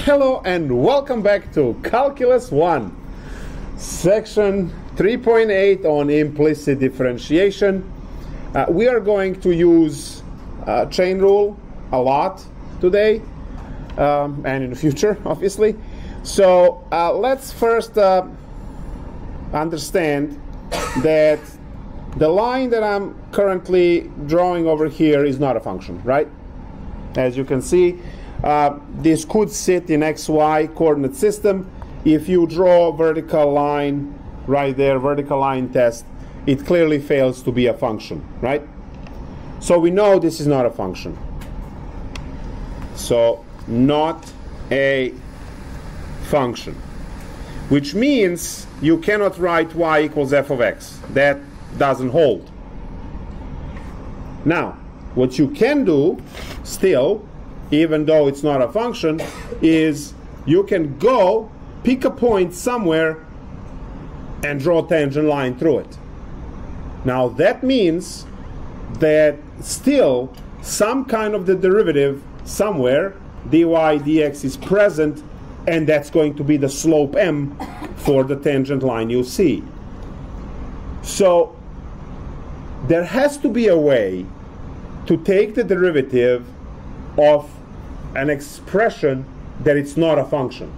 Hello and welcome back to Calculus 1, section 3.8 on implicit differentiation. We are going to use chain rule a lot today and in the future, obviously. So let's first understand that the line that I'm currently drawing over here is not a function, right? As you can see, this could sit in XY coordinate system. If you draw a vertical line right there, vertical line test, it clearly fails to be a function, right? So we know this is not a function. So not a function, which means you cannot write y equals f of x. That doesn't hold. Now, what you can do still, even though it's not a function, is you can go pick a point somewhere and draw a tangent line through it. Now that means that still some kind of the derivative somewhere, dy dx, is present, and that's going to be the slope m for the tangent line you see. So there has to be a way to take the derivative of an expression that it's not a function,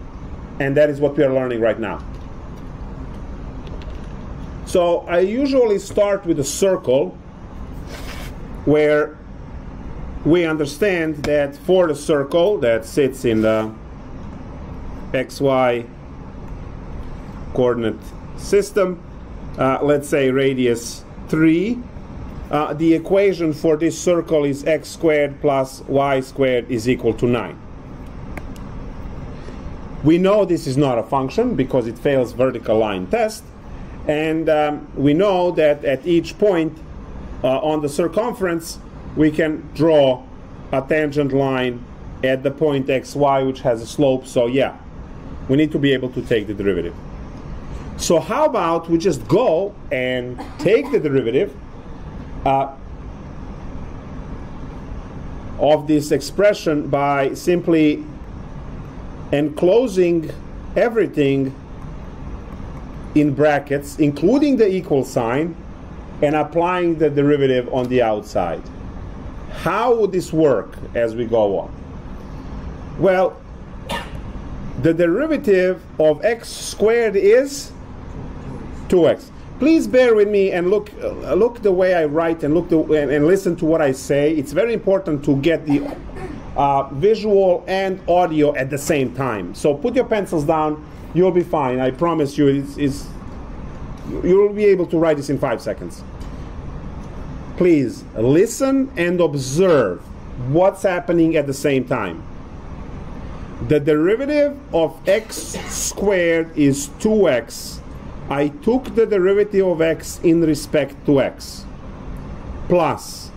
and that is what we are learning right now. So I usually start with a circle where we understand that for the circle that sits in the xy coordinate system, let's say radius 3, the equation for this circle is x squared plus y squared is equal to 9. We know this is not a function because it fails vertical line test, and we know that at each point on the circumference we can draw a tangent line at the point xy, which has a slope. So yeah, we need to be able to take the derivative. So how about we just go and take the derivative of this expression by simply enclosing everything in brackets, including the equal sign, and applying the derivative on the outside. How would this work as we go on? Well, the derivative of x squared is 2x. Please bear with me and look the way I write and and listen to what I say. It's very important to get the visual and audio at the same time. So put your pencils down. You'll be fine. I promise you. You'll be able to write this in 5 seconds. Please listen and observe what's happening at the same time. The derivative of x squared is 2x. I took the derivative of x in respect to x, plus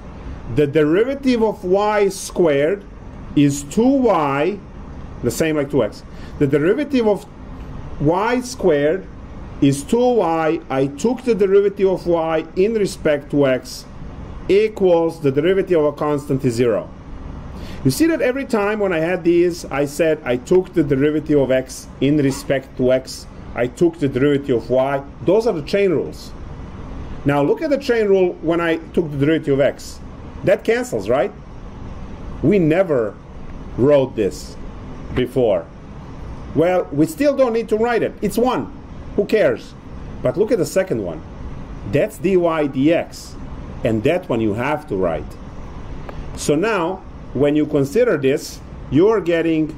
the derivative of y squared is 2y, the same like 2x. The derivative of y squared is 2y. I took the derivative of y in respect to x, equals the derivative of a constant is 0. You see that every time when I had these, I said I took the derivative of x in respect to x, I took the derivative of y. Those are the chain rules. Now look at the chain rule when I took the derivative of x. That cancels, right? We never wrote this before. Well, we still don't need to write it. It's 1. Who cares? But look at the second one. That's dy dx. And that one you have to write. So now, when you consider this, you're getting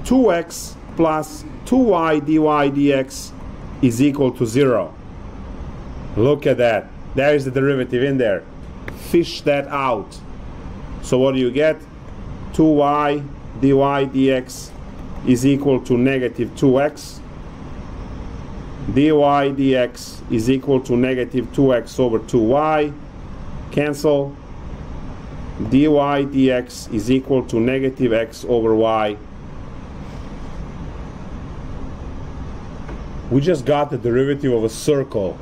2x plus 2y dy dx is equal to 0. Look at that. There is the derivative in there. Fish that out. So what do you get? 2y dy dx is equal to negative 2x. dy dx is equal to negative 2x over 2y. Cancel. dy dx is equal to negative x over y. We just got the derivative of a circle.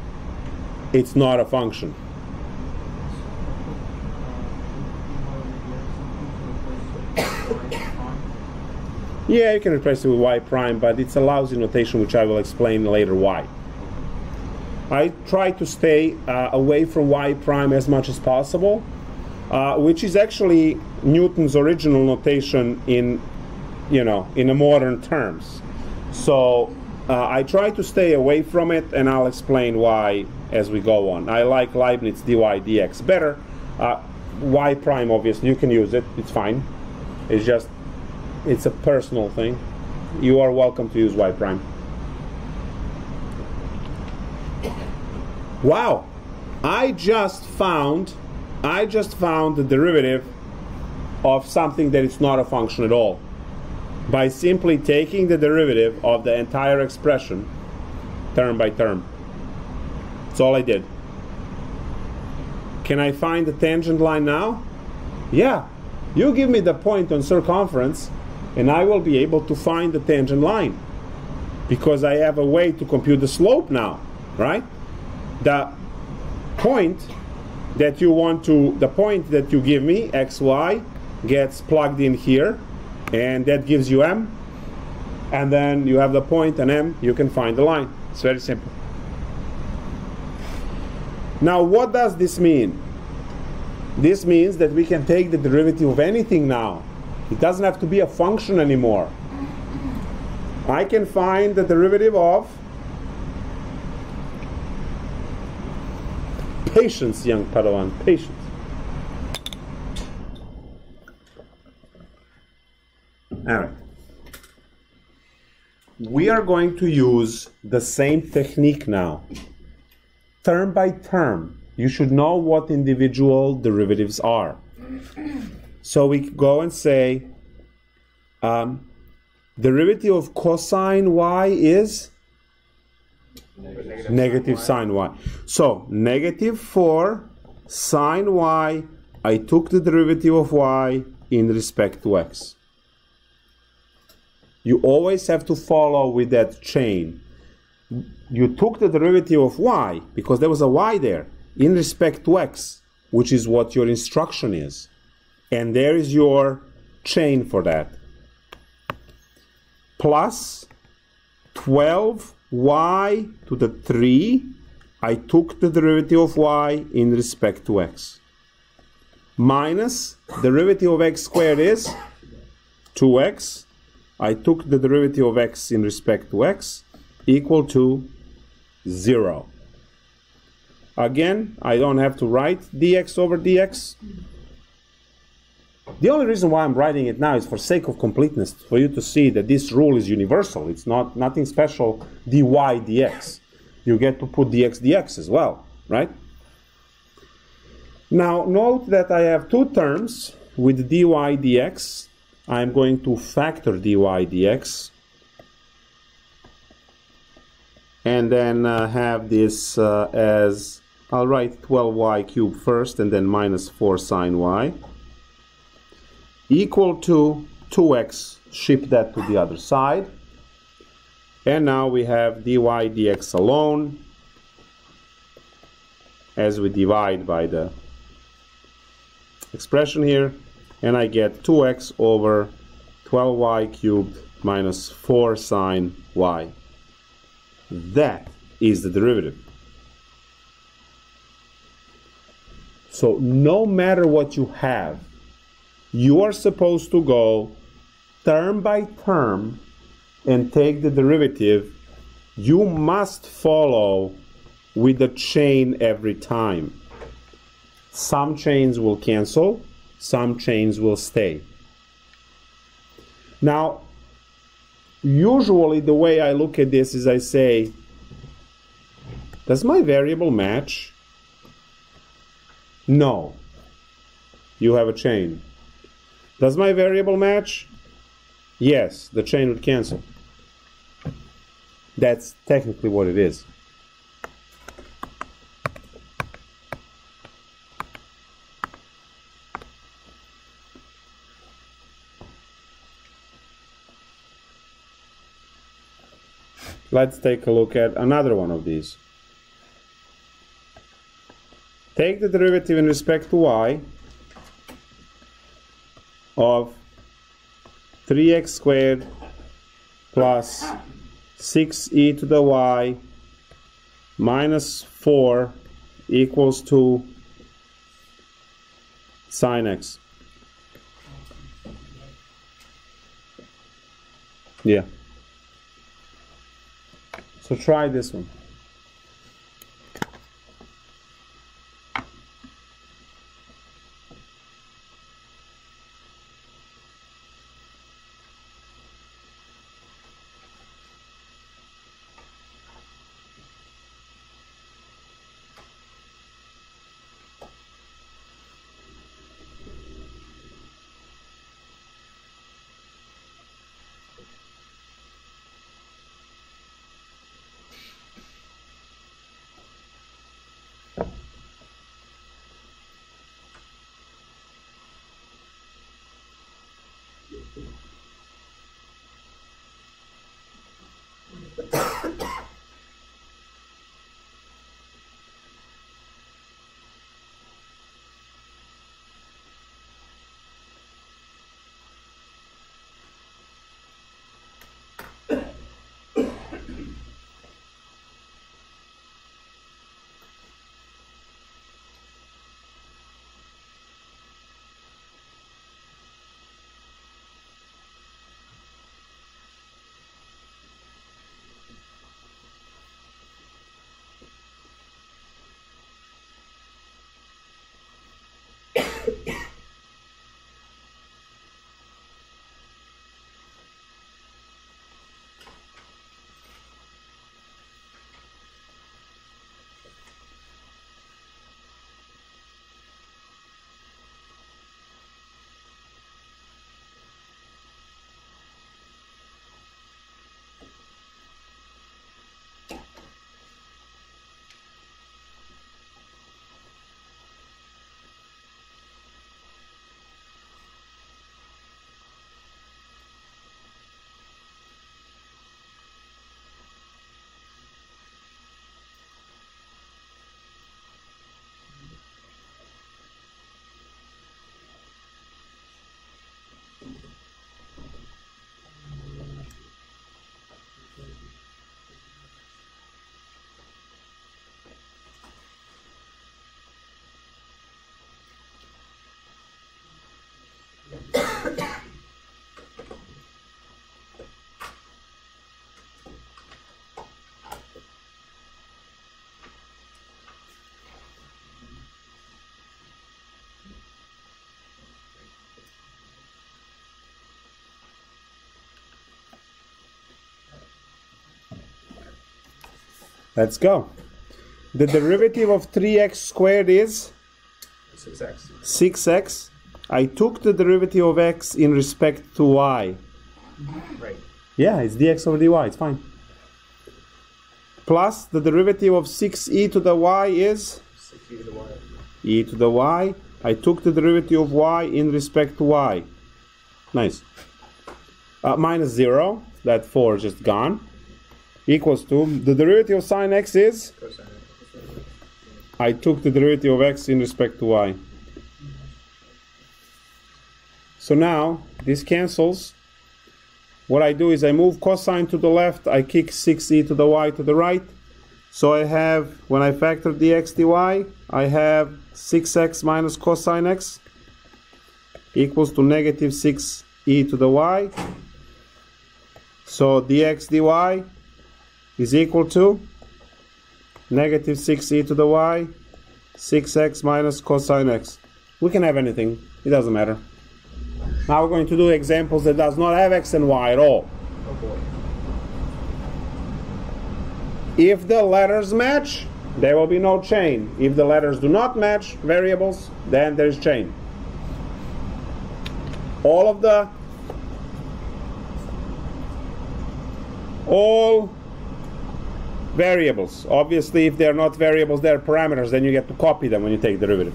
It's not a function. Yeah, you can replace it with y prime, but it's a lousy notation, which I will explain later why. I try to stay away from y prime as much as possible, which is actually Newton's original notation in, in the modern terms. So I try to stay away from it, and I'll explain why as we go on. I like Leibniz dy dx better. Y prime, obviously, you can use it. It's fine. It's a personal thing. You are welcome to use y prime. Wow, I just found the derivative of something that is not a function at all by simply taking the derivative of the entire expression term by term. That's all I did. Can I find the tangent line now? Yeah. You give me the point on circumference and I will be able to find the tangent line because I have a way to compute the slope now, right? The point that you give me, xy, gets plugged in here, and that gives you m, and then you have the point and m, you can find the line. It's very simple. Now, what does this mean? This means that we can take the derivative of anything now. It doesn't have to be a function anymore. I can find the derivative of patience, young Padawan, patience. All right. We are going to use the same technique now. Term by term, you should know what individual derivatives are. So we go and say, derivative of cosine y is negative sine y. So, negative for sine y, I took the derivative of y in respect to x. You always have to follow with that chain. You took the derivative of y, because there was a y there, in respect to x, which is what your instruction is. And there is your chain for that. Plus 12y to the 3, I took the derivative of y in respect to x. Minus derivative of x squared is 2x. I took the derivative of x in respect to x equal to 0. Again, I don't have to write dx over dx. The only reason why I'm writing it now is for sake of completeness, for you to see that this rule is universal. It's nothing special dy dx. You get to put dx dx as well, right? Now, note that I have two terms with dy dx. I'm going to factor dy dx. And then have this as, I'll write 12y cubed first and then minus 4 sine y. Equal to 2x, ship that to the other side. And now we have dy dx alone as we divide by the expression here. And I get 2x over 12y cubed minus 4 sine y. That is the derivative. So no matter what you have, you are supposed to go term by term and take the derivative. You must follow with the chain every time. Some chains will cancel, some chains will stay. Now, usually the way I look at this is I say, does my variable match? No. You have a chain. Does my variable match? Yes, the chain would cancel. That's technically what it is. Let's take a look at another one of these. Take the derivative in respect to y of 3x squared plus 6e to the y minus 4 equals to sine x. Yeah. So try this one. Let's go. The derivative of 3x squared is 6x. 6x. I took the derivative of x in respect to y. Right. Yeah, it's dx over dy. It's fine. Plus the derivative of 6e to the y is 6e to the y. e to the y. I took the derivative of y in respect to y. Nice. Minus 0. That 4 is just gone. Equals to the derivative of sine x is Cosine. I took the derivative of x in respect to y. So now this cancels. What I do is I move cosine to the left, I kick 6e to the y to the right. So I have, when I factor dx dy, I have 6x minus cosine x equals to negative 6e to the y. So dx dy is equal to negative 6e to the y, 6x minus cosine x. We can have anything, it doesn't matter. Now we're going to do examples that does not have x and y at all. Oh boy. If the letters match, there will be no chain. If the letters do not match variables, then there's chain. All variables. Obviously, if they're not variables, they're parameters, then you get to copy them when you take derivative.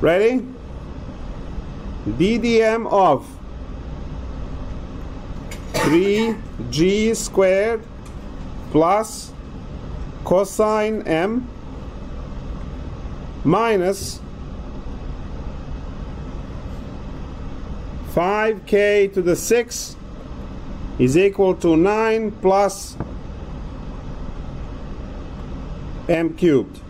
Ready? ddm of 3g squared plus cosine m minus 5k to the 6 is equal to 9 plus m cubed.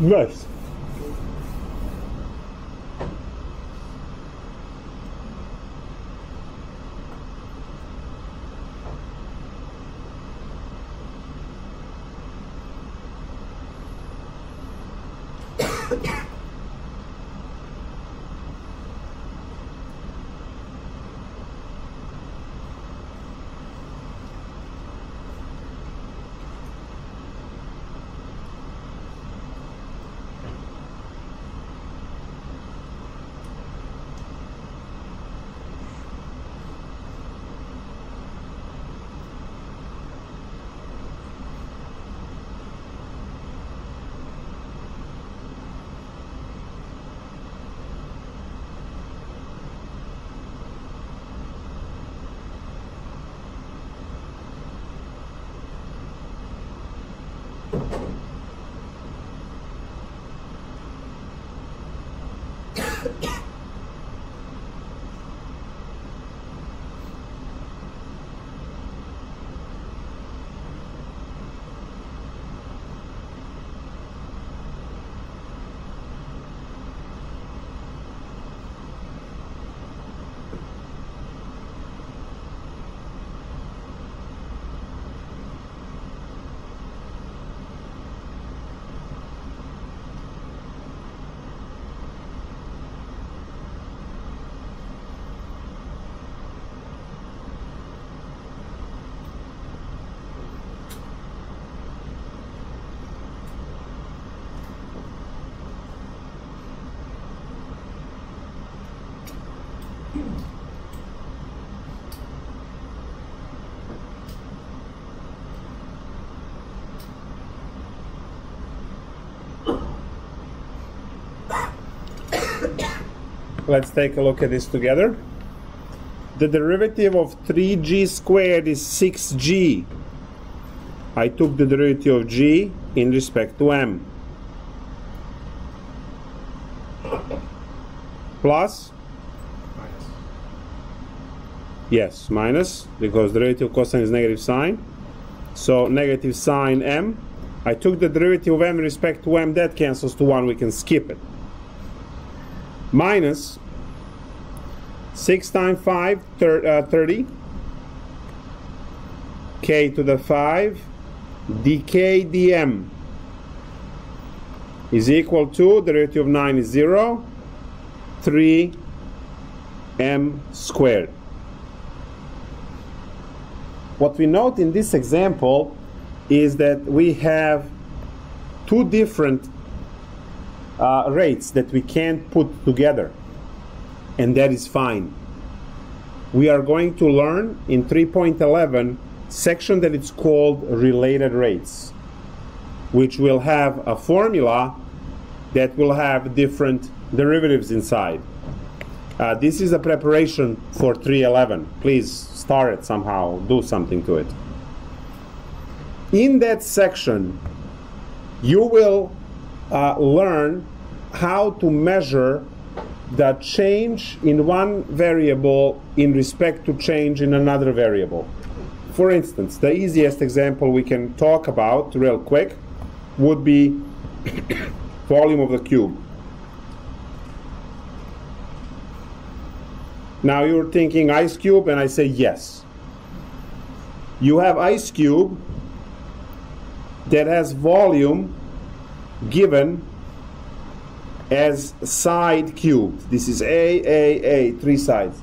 Nice. Let's take a look at this together. The derivative of 3g squared is 6g. I took the derivative of g in respect to m. Plus? Minus. Yes, minus, because the derivative of cosine is negative sign. So negative sign m. I took the derivative of m in respect to m. That cancels to 1. We can skip it. Minus 6 times 5, 30. K to the 5 dk dm is equal to, the derivative of 9 is 0, 3 m squared. What we note in this example is that we have two different rates that we can't put together, and that is fine. We are going to learn in 3.11 section that it's called related rates, which will have a formula that will have different derivatives inside. This is a preparation for 3.11. Please start it somehow, do something to it. In that section, you will learn how to measure the change in one variable in respect to change in another variable. For instance, the easiest example we can talk about real quick would be volume of the cube. Now you're thinking ice cube, and I say yes. You have ice cube that has volume given as side cubed. This is A, 3 sides.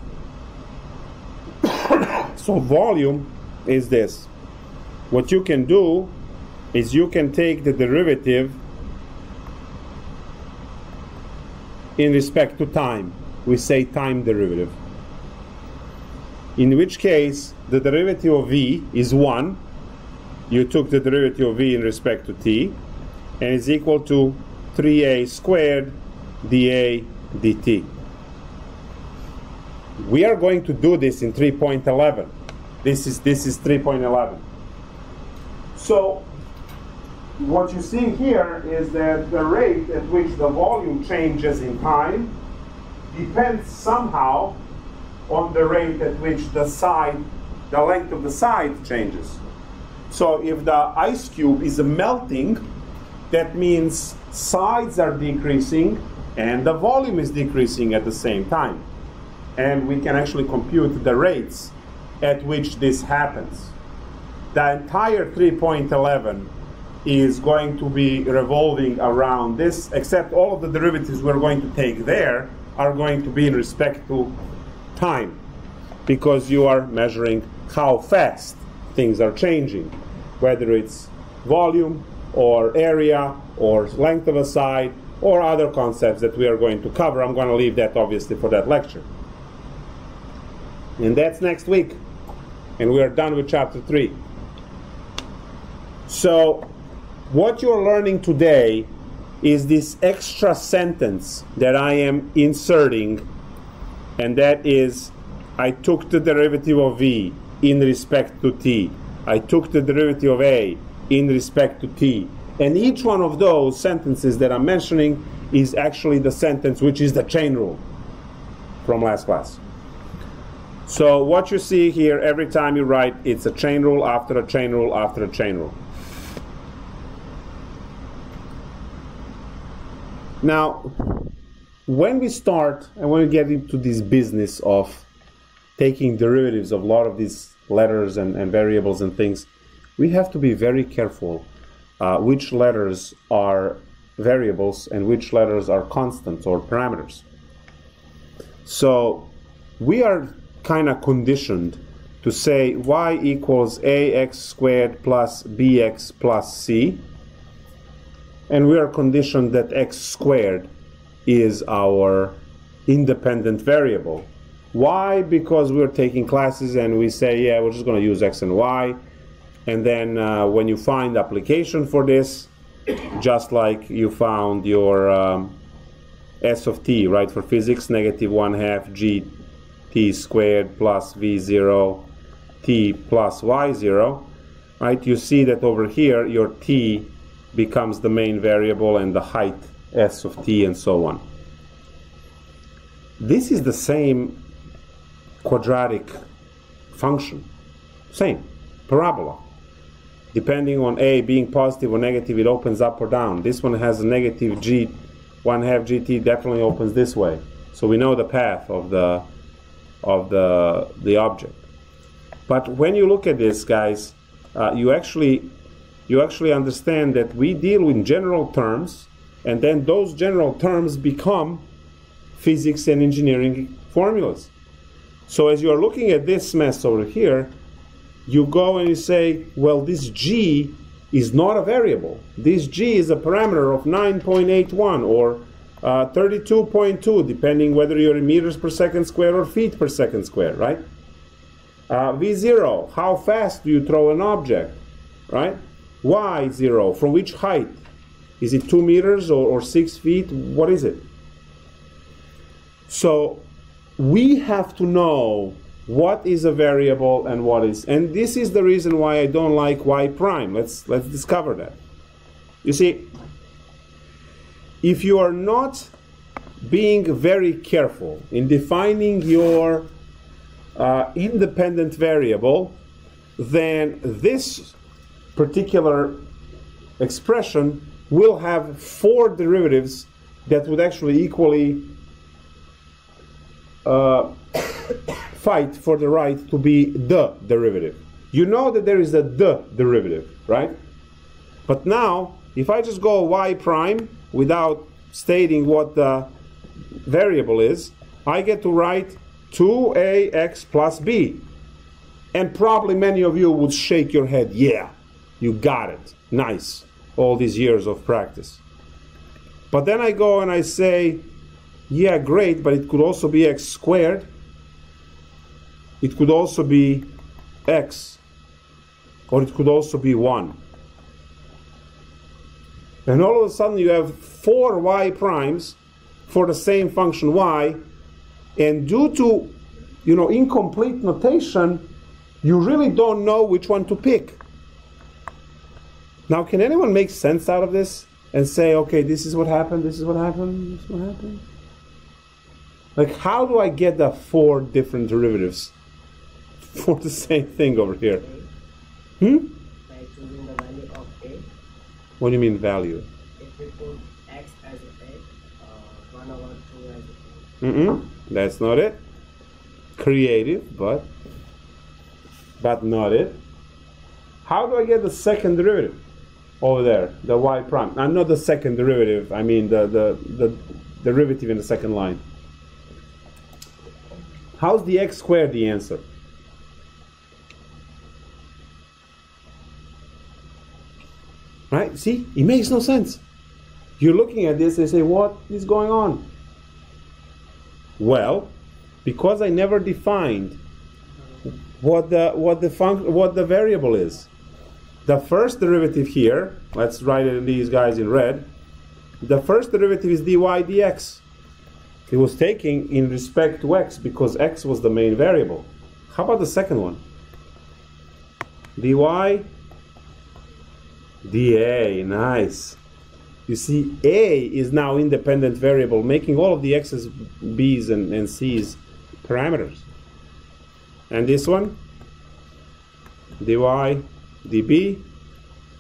So volume is this. What you can do is you can take the derivative in respect to time. We say time derivative. In which case, the derivative of v is 1. You took the derivative of v in respect to t, and is equal to 3a squared dA dt. We are going to do this in 3.11. This is 3.11. So what you see here is that the rate at which the volume changes in time depends somehow on the rate at which the length of the side changes. So if the ice cube is melting, that means sides are decreasing and the volume is decreasing at the same time. And we can actually compute the rates at which this happens. The entire 3.11 is going to be revolving around this, except all of the derivatives we're going to take there are going to be in respect to time, because you are measuring how fast things are changing, whether it's volume or area or length of a side or other concepts that we are going to cover. I'm going to leave that obviously for that lecture. And that's next week. And we are done with chapter 3. So what you're learning today is this extra sentence that I am inserting, and that is, I took the derivative of v in respect to t. I took the derivative of a in respect to t. And each one of those sentences that I'm mentioning is actually the sentence which is the chain rule from last class. So what you see here, every time you write, it's a chain rule after a chain rule after a chain rule. Now, when we start, and when we get into this business of taking derivatives of a lot of these letters and variables and things, we have to be very careful which letters are variables and which letters are constants or parameters. So we are kind of conditioned to say y equals ax squared plus bx plus c, and we are conditioned that x squared is our independent variable. Why? Because we're taking classes and we say, yeah, we're just going to use x and y, and then when you find application for this, just like you found your s of t, right, for physics, -1/2 g t squared plus v0 t plus y0, right? You see that over here your t becomes the main variable and the height s of t and so on. This is the same quadratic function, same parabola. Depending on a being positive or negative, it opens up or down. This one has a negative g 1/2 gt, definitely opens this way. So we know the path of the object. But when you look at this, guys, you actually understand that we deal in general terms, and then those general terms become physics and engineering formulas. So as you are looking at this mess over here, you go and you say, well, this g is not a variable. This g is a parameter of 9.81 or 32.2, depending whether you're in meters per second squared or feet per second squared, right? V0, how fast do you throw an object, right? Y0, from which height? Is it 2 meters or 6 feet? What is it? So we have to know what is a variable and what is, and this is the reason why I don't like y prime. Let's discover that. You see, if you are not being very careful in defining your independent variable, then this particular expression will have 4 derivatives that would actually equally fight for the right to be the derivative. You know that there is a the derivative, right? But now, if I just go y prime without stating what the variable is, I get to write 2ax plus b. And probably many of you would shake your head, yeah, you got it, nice, all these years of practice. But then I go and I say, yeah, great, but it could also be x squared. It could also be x, or it could also be 1. And all of a sudden you have 4 y primes for the same function y, and due to, incomplete notation, you really don't know which one to pick. Now, can anyone make sense out of this and say, okay, this is what happened, this is what happened, this is what happened? Like, how do I get the 4 different derivatives for the same thing over here? By choosing the value of a. What do you mean value? If we put x as a, 1 over 2 as a. That's not it. Creative, but not it. How do I get the second derivative over there, the y prime? I'm not the second derivative. I mean the derivative in the second line. How's the x squared the answer? Right? See, it makes no sense. You're looking at this and say, what is going on? Well, because I never defined what the variable is. The first derivative here, let's write it in these guys in red. The first derivative is dy dx. It was taking in respect to x because x was the main variable. How about the second one? dy dA, nice. You see, a is now independent variable, making all of the x's, b's, and c's parameters. And this one, dy dB,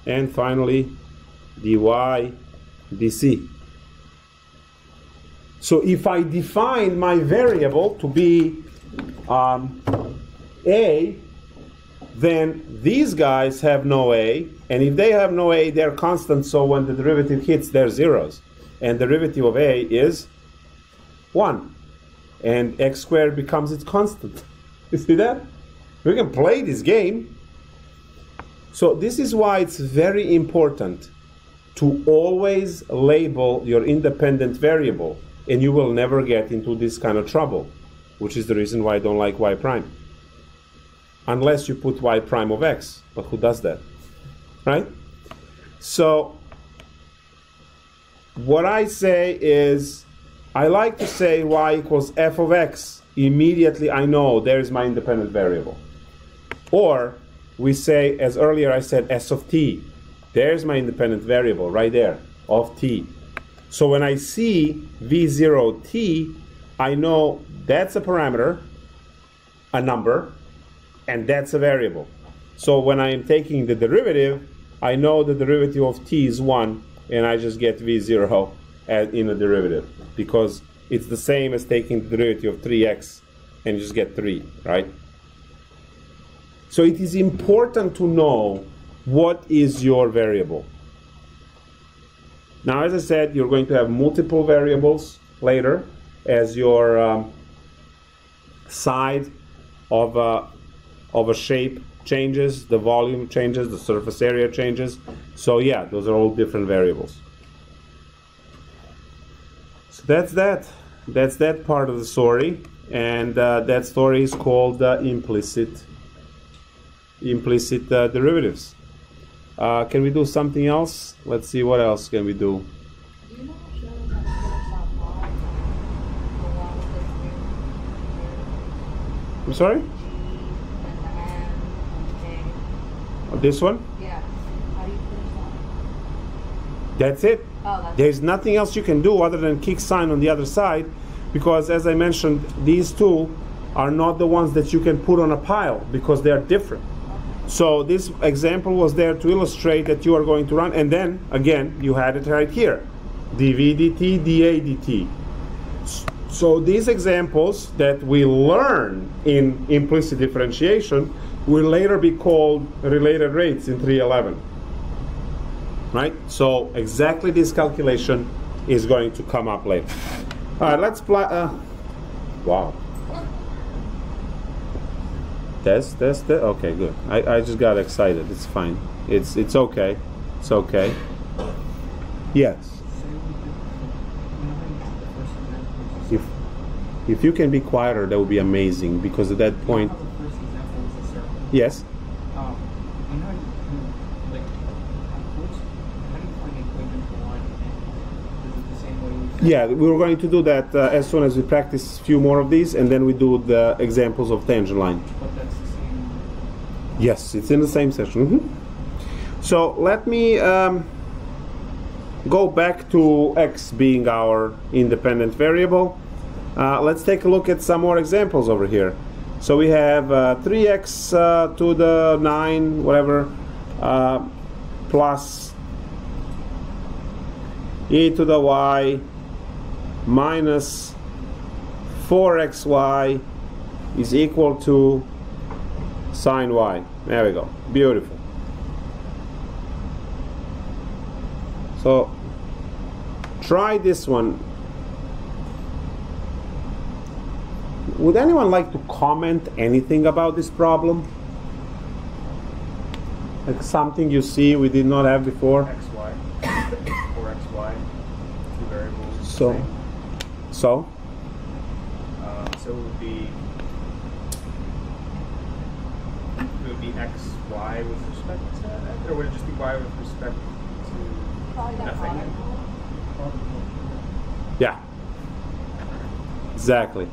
and finally dy dC. So if I define my variable to be a, then these guys have no a, and if they have no a, they're constant, so when the derivative hits, they're zeros. And the derivative of a is 1. And x squared becomes its constant. You see that? We can play this game. So this is why it's very important to always label your independent variable, and you will never get into this kind of trouble, which is the reason why I don't like y prime. Unless you put y prime of x, but who does that? Right? So what I say is, I like to say y equals f of x. Immediately I know there's my independent variable. Or we say, as earlier I said, s of t. There's my independent variable right there, of t. So when I see v0t, I know that's a parameter, a number, and that's a variable. So when I am taking the derivative, I know the derivative of t is 1, and I just get v0 in a derivative, because it's the same as taking the derivative of 3x, and you just get 3, right? So it is important to know what is your variable. Now, as I said, you're going to have multiple variables later as your side of a shape changes, the volume changes, the surface area changes. So yeah, those are all different variables. So that's that. That's that part of the story, and that story is called implicit derivatives. Can we do something else? Let's see, what else can we do? Do you know how to finish that part? The one with the I'm sorry? This one? Yeah. How do you finish that? That's it. Oh, that's There's nothing else you can do other than kick sign on the other side, because as I mentioned, these two are not the ones that you can put on a pile because they are different. So this example was there to illustrate that you are going to run, and then again you had it right here, dv dt, dA dt. So these examples that we learn in implicit differentiation will later be called related rates in 311. Right? So exactly this calculation is going to come up later. All right, let's play. Wow. Test. Okay, good. I just got excited. It's fine. It's okay. It's okay. Yes. If you can be quieter, that would be amazing, because at that point. Yes. How do you find the equation for Yeah, we were going to do that as soon as we practice a few more of these, and then we do the examples of tangent line. But that's the same. Yes, it's in the same session. So let me go back to x being our independent variable. Let's take a look at some more examples over here. So we have 3x to the 9, whatever, plus e to the y minus 4xy is equal to sine y. There we go. Beautiful. So try this one. Would anyone like to comment anything about this problem? Like something you see we did not have before? XY. 4xy. Two variables. So same. So So it would be xy with respect to that, or would it just be y with respect to Probably that nothing? product. yeah, exactly.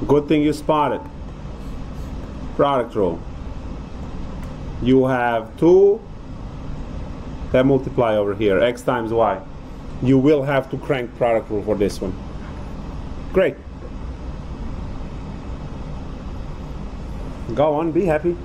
Good thing you spotted. Product rule. You have 2 that multiply over here, x times y. You will have to crank product rule for this one. Great. Go on, be happy.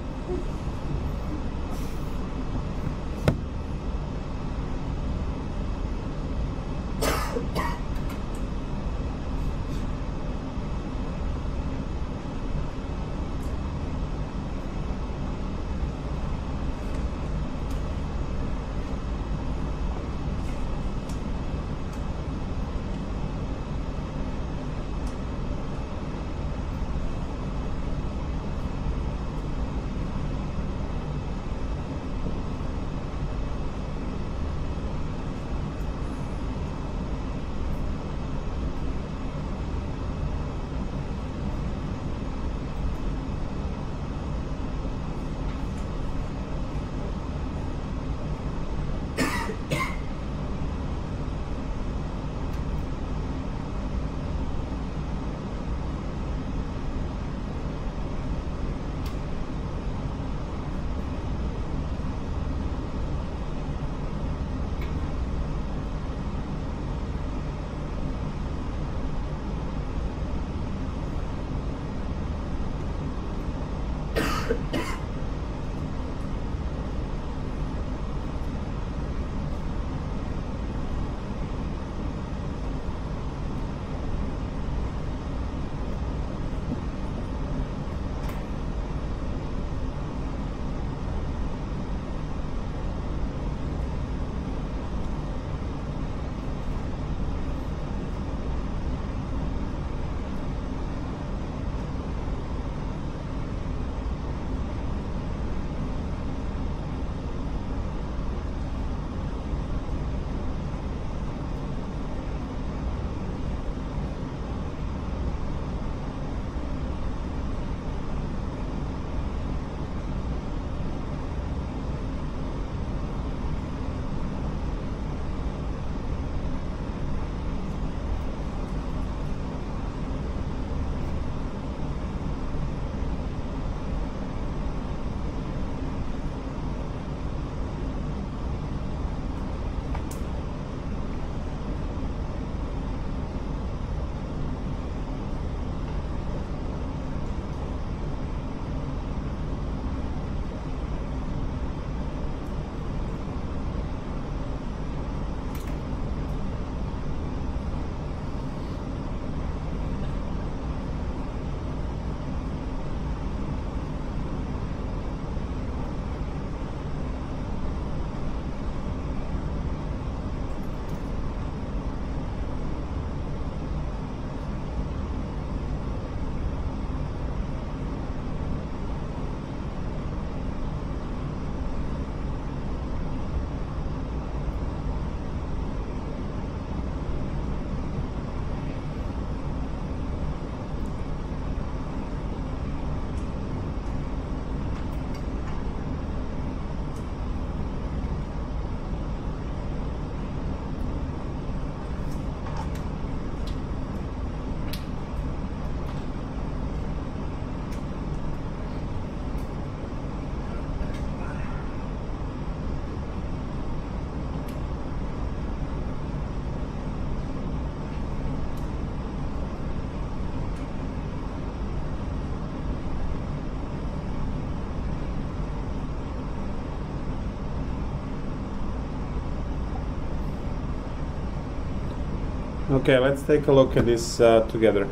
Okay, let's take a look at this together.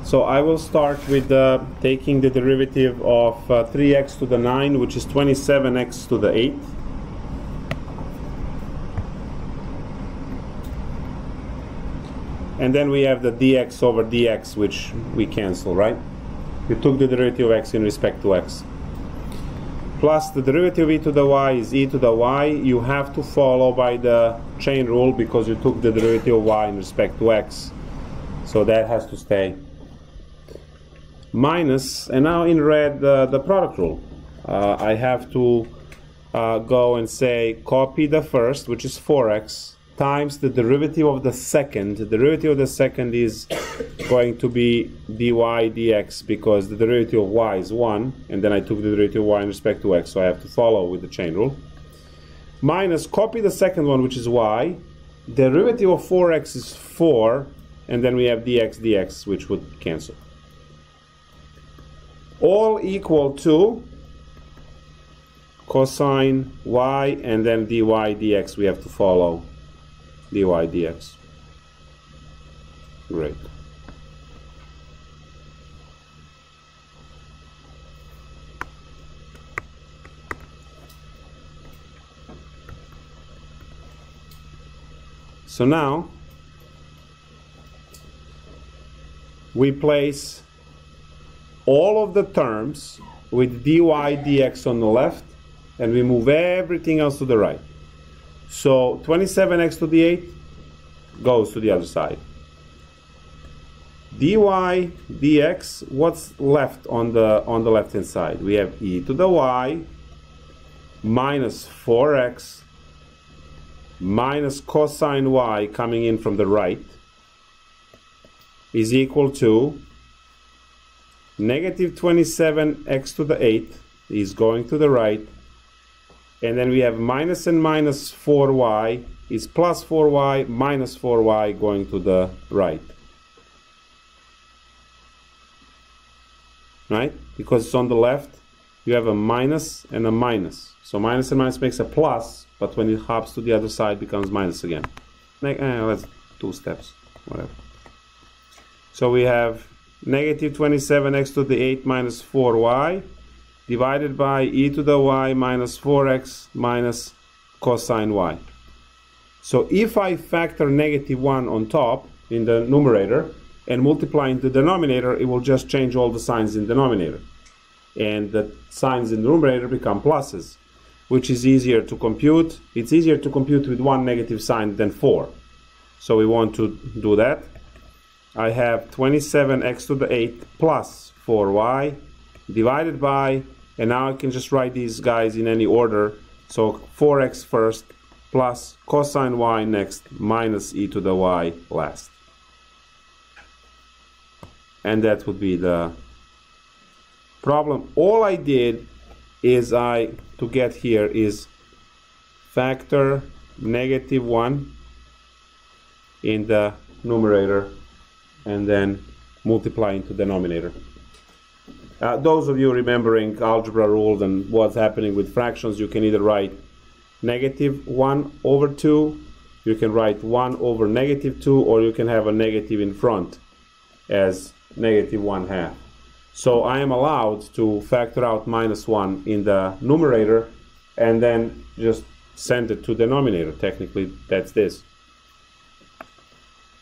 So I will start with taking the derivative of 3x to the 9, which is 27x to the 8. And then we have the dx over dx, which we cancel, right? You took the derivative of x in respect to x. Plus the derivative of e to the y is e to the y. You have to follow by the chain rule because you took the derivative of y in respect to x. So that has to stay. Minus, and now in red, the product rule. I have to go and say copy the first, which is 4x, times the derivative of the second. The derivative of the second is going to be dy dx because the derivative of y is 1, and then I took the derivative of y in respect to x, so I have to follow with the chain rule. Minus, copy the second one, which is y. Derivative of 4x is 4, and then we have dx dx, which would cancel. All equal to cosine y, and then dy dx we have to follow. Dy dx. Great. So now we place all of the terms with dy dx on the left, and we move everything else to the right. So 27x to the 8 goes to the other side. Dy dx, what's left on the left hand side? We have e to the y minus 4x minus cosine y coming in from the right is equal to negative 27x to the 8 is going to the right, and then we have minus and minus 4y is plus 4y minus 4y going to the right. Right? Because it's on the left, you have a minus and a minus. So minus and minus makes a plus, but when it hops to the other side, it becomes minus again. Let's 2 steps, whatever. So we have negative 27x to the 8 minus 4y divided by e to the y minus 4x minus cosine y. So if I factor negative 1 on top in the numerator and multiply in the denominator, it will just change all the signs in the denominator. And the signs in the numerator become pluses, which is easier to compute. It's easier to compute with 1 negative sign than 4. So we want to do that. I have 27x to the 8 plus 4y divided by, and now I can just write these guys in any order. So 4x first plus cosine y next minus e to the y last. And that would be the problem. All I did is to get here is factor negative 1 in the numerator and then multiply into denominator. Those of you remembering algebra rules and what's happening with fractions, you can either write negative 1 over 2, you can write 1 over negative 2, or you can have a negative in front as negative 1/2. So I am allowed to factor out minus 1 in the numerator and then just send it to denominator. Technically, that's this.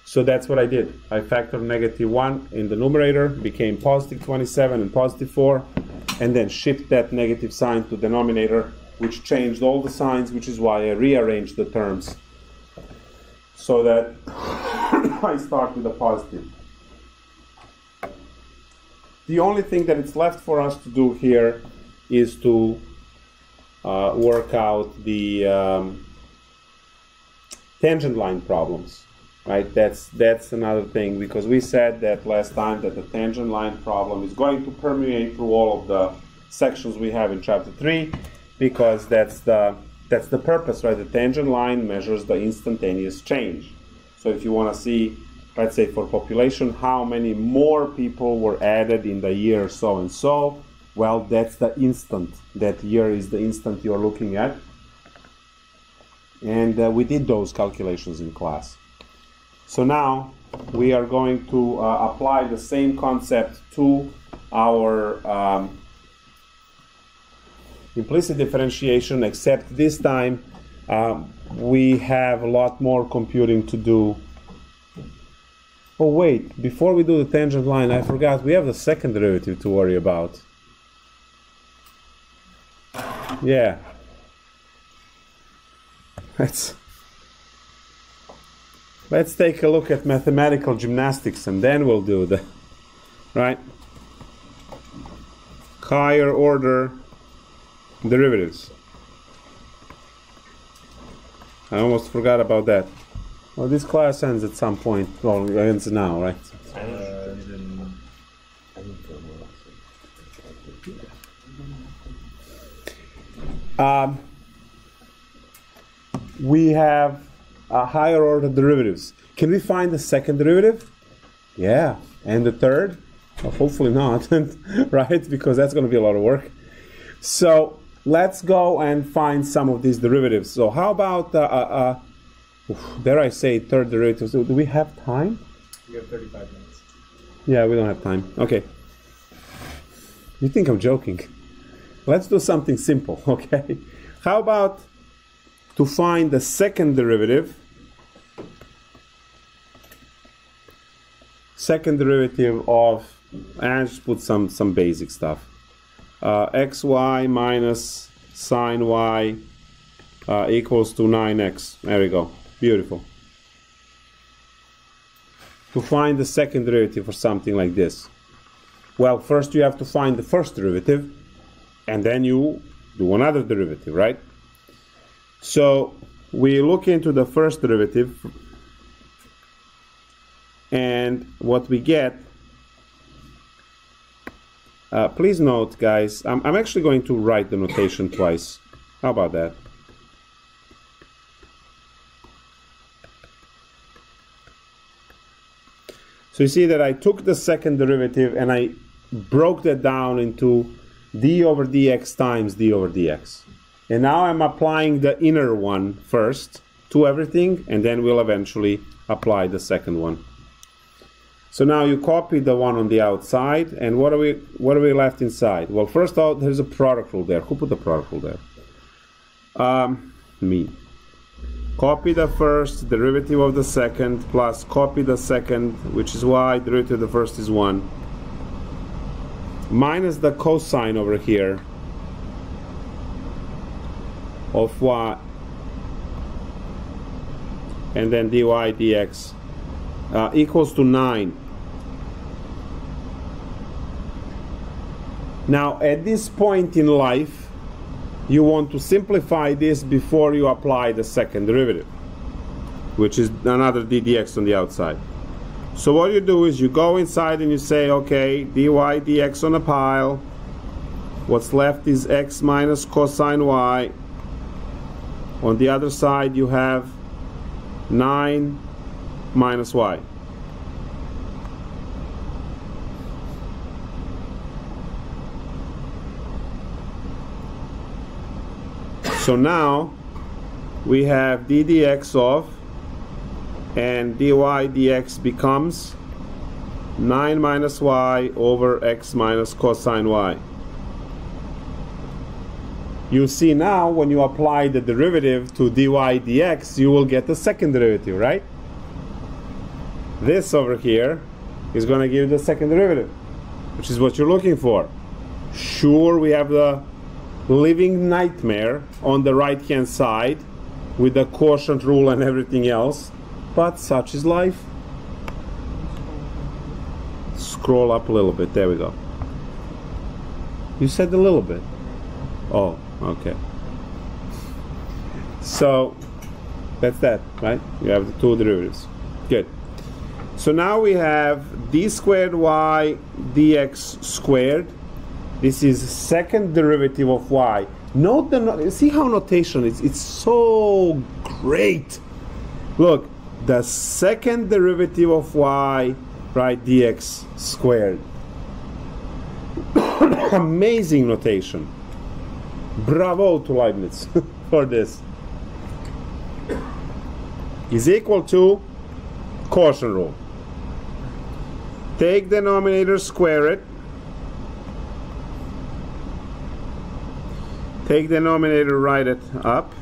So that's what I did. I factored negative 1 in the numerator, became positive 27 and positive 4, and then shipped that negative sign to denominator, which changed all the signs, which is why I rearranged the terms so that I start with a positive. The only thing that it's left for us to do here is to work out the tangent line problems. Right, that's another thing, because we said that last time that the tangent line problem is going to permeate through all of the sections we have in chapter 3, because that's the purpose, right? The tangent line measures the instantaneous change. So if you want to see, let's say for population, how many more people were added in the year so and so, well, that's the instant. That year is the instant you're looking at. And we did those calculations in class. So now we are going to apply the same concept to our implicit differentiation, except this time we have a lot more computing to do. Oh wait, before we do the tangent line, I forgot we have the second derivative to worry about. Yeah. Let's take a look at mathematical gymnastics and then we'll do the, right? Higher order derivatives. I almost forgot about that. Well, this class ends at some point. Well, it ends now, right? We have higher order derivatives. Can we find the second derivative? Yeah. And the third? Well, hopefully not, right? Because that's going to be a lot of work. So let's go and find some of these derivatives. So how about, dare I say, third derivative? So do we have time? We have 35 minutes. Yeah, we don't have time. Okay. You think I'm joking? Let's do something simple, okay? How about to find the second derivative of, and just put some basic stuff. Xy minus sine y equals to 9x. There we go. Beautiful. To find the second derivative for something like this. Well, first you have to find the first derivative, and then you do another derivative, right? So we look into the first derivative, and what we get, please note, guys, I'm actually going to write the notation twice. How about that? So you see that I took the second derivative and I broke that down into d over dx times d over dx. And now I'm applying the inner one first to everything, and then we'll eventually apply the second one. So now you copy the one on the outside, and what are we left inside? Well, first out, there's a product rule there. Who put the product rule there? Me. Copy the first, derivative of the second, plus copy the second, which is y, derivative of the first is 1, minus the cosine over here of y, and then dy dx equals to 9. Now at this point in life you want to simplify this before you apply the second derivative, which is another d dx on the outside. So what you do is you go inside and you say, okay, dy dx on a pile, what's left is x minus cosine y. On the other side you have 9 minus y. So now we have d dx of, and dy dx becomes 9 minus y over x minus cosine y. You see now when you apply the derivative to dy dx, you will get the second derivative, right? This over here is going to give you the second derivative, which is what you're looking for. Sure, we have the living nightmare on the right hand side with the quotient rule and everything else, but such is life. Scroll up a little bit, there we go. You said a little bit. Oh, okay. So that's that, right? You have the two derivatives. Good. So now we have d squared y dx squared. This is second derivative of y. Note the see how notation is. It's so great. Look, the second derivative of y, right, dx squared. Amazing notation. Bravo to Leibniz for this. is equal to quotient rule. Take denominator, square it. Take denominator, write it up,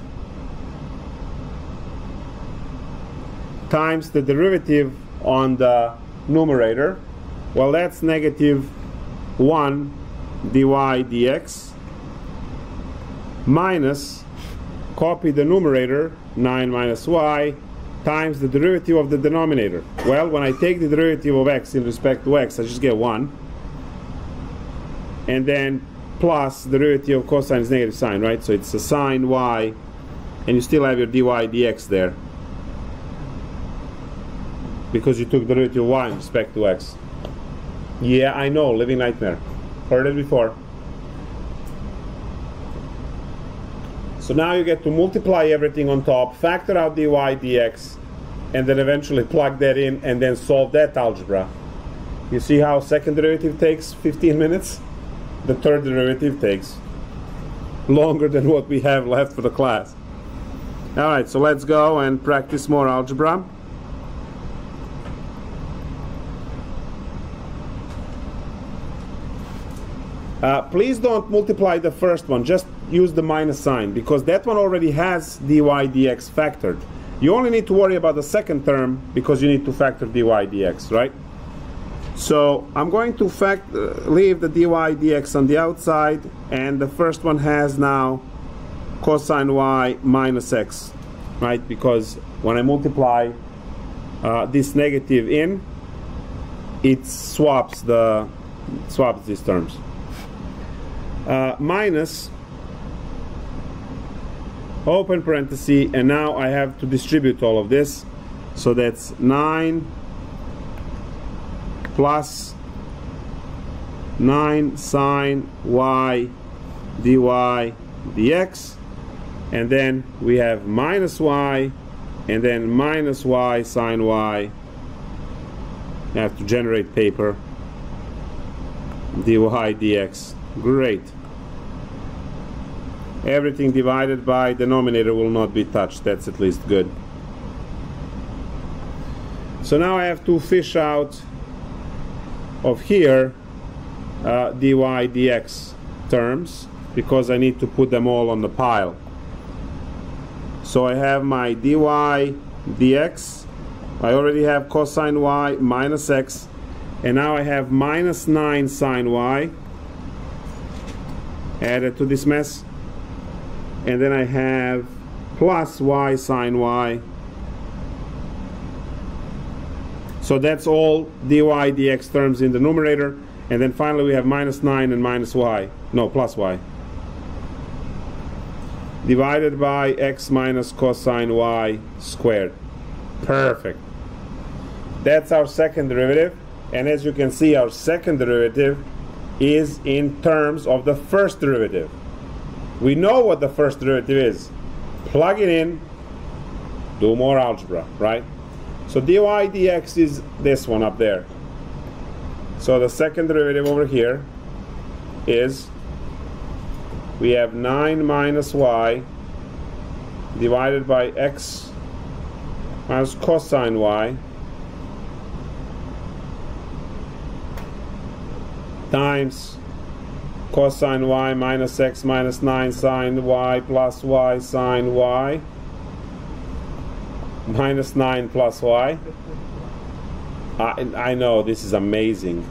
times the derivative on the numerator. Well, that's negative 1 dy dx minus, copy the numerator, 9 minus y, times the derivative of the denominator. Well, when I take the derivative of x in respect to x, I just get 1. And then plus the derivative of cosine is negative sine, right? So it's a sine y, and you still have your dy dx there, because you took the derivative of y in respect to x. Yeah, I know, living nightmare. Heard it before. So now you get to multiply everything on top, factor out dy dx, and then eventually plug that in and then solve that algebra. You see how second derivative takes 15 minutes? The third derivative takes longer than what we have left for the class. Alright, so let's go and practice more algebra. Please don't multiply the first one, just use the minus sign, because that one already has dy dx factored. You only need to worry about the second term because you need to factor dy dx, right? So I'm going to leave the dy dx on the outside, and the first one has now cosine y minus x, right? Because when I multiply this negative in, it swaps these terms. Minus, open parenthesis, and now I have to distribute all of this. So that's 9 plus 9 sine y dy dx, and then we have minus y, and then minus y sine y. I have to generate paper. Dy dx. Great. Everything divided by denominator will not be touched. That's at least good. So now I have to fish out of here dy dx terms, because I need to put them all on the pile. So I have my dy dx, I already have cosine y minus x, and now I have minus 9 sine y added to this mess, and then I have plus y sine y. So that's all dy dx terms in the numerator, and then finally we have minus 9 and minus y, no, plus y, divided by x minus cosine y squared. Perfect. That's our second derivative, and as you can see, our second derivative is in terms of the first derivative. We know what the first derivative is. Plug it in, do more algebra, right? So dy dx is this one up there. So the second derivative over here is, we have 9 minus y divided by x minus cosine y times cosine y minus x minus 9 sine y plus y sine y minus 9 plus y. I know, this is amazing.